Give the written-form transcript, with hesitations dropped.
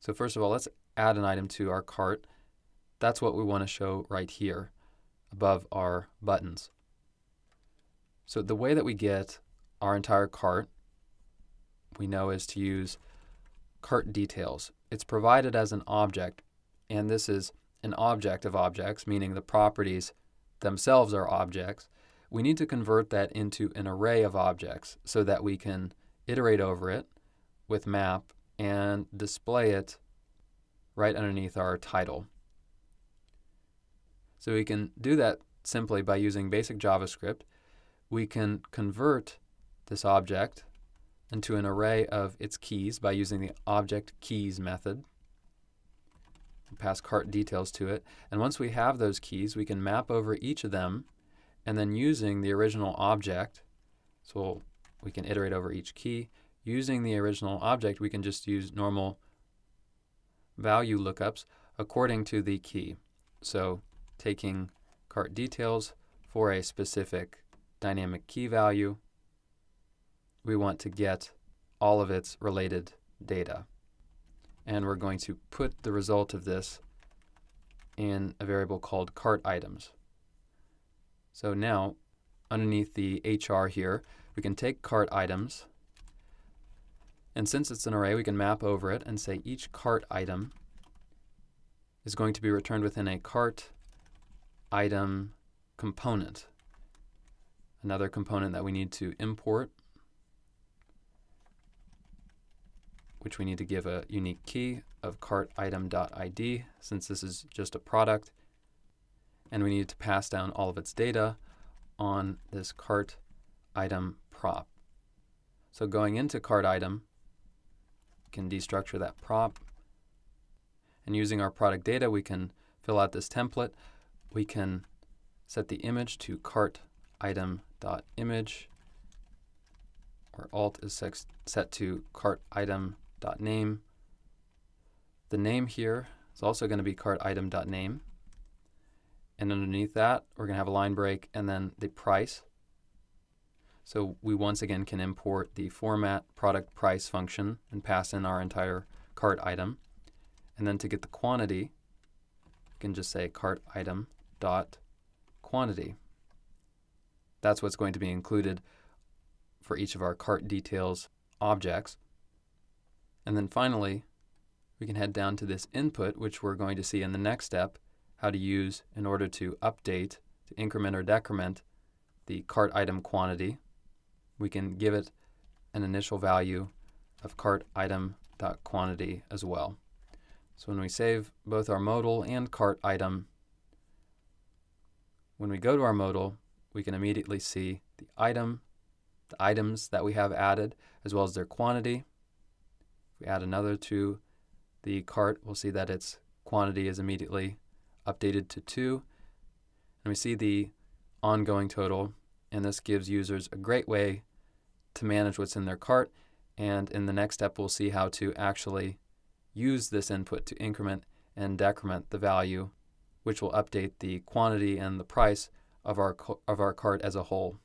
So first of all, let's add an item to our cart. That's what we want to show right here above our buttons. So the way that we get our entire cart, we know, is to use cart details. It's provided as an object, and this is an object of objects, meaning the properties themselves are objects. We need to convert that into an array of objects so that we can iterate over it with map and display it right underneath our title. So we can do that simply by using basic JavaScript. We can convert this object into an array of its keys by using the object keys method. Pass cart details to it, and once we have those keys, we can map over each of them, and then using the original object, so we can iterate over each key. Using the original object, we can just use normal value lookups according to the key. So taking cart details for a specific dynamic key value, we want to get all of its related data. And we're going to put the result of this in a variable called cart items. So now, underneath the HR here, we can take cart items, and since it's an array, we can map over it and say each cart item is going to be returned within a cart item component, another component that we need to import, which we need to give a unique key of cartitem.id, since this is just a product, and we need to pass down all of its data on this cart item prop. So going into cart item, we can destructure that prop, and using our product data, we can fill out this template. We can set the image to cartitem.image, or alt is set to cartitem.name. The name here is also going to be cartitem.name, and underneath that we're going to have a line break and then the price. So we once again can import the format product price function and pass in our entire cart item, and then to get the quantity we can just say cartitem.quantity. That's what's going to be included for each of our cart details objects. And then finally, we can head down to this input, which we're going to see in the next step how to use in order to update, to increment or decrement the cart item quantity. We can give it an initial value of cart item.quantity as well. So when we save both our modal and cart item, when we go to our modal, we can immediately see the items that we have added, as well as their quantity. If we add another to the cart, we'll see that its quantity is immediately updated to 2. And we see the ongoing total, and this gives users a great way to manage what's in their cart. And in the next step, we'll see how to actually use this input to increment and decrement the value, which will update the quantity and the price of our cart as a whole.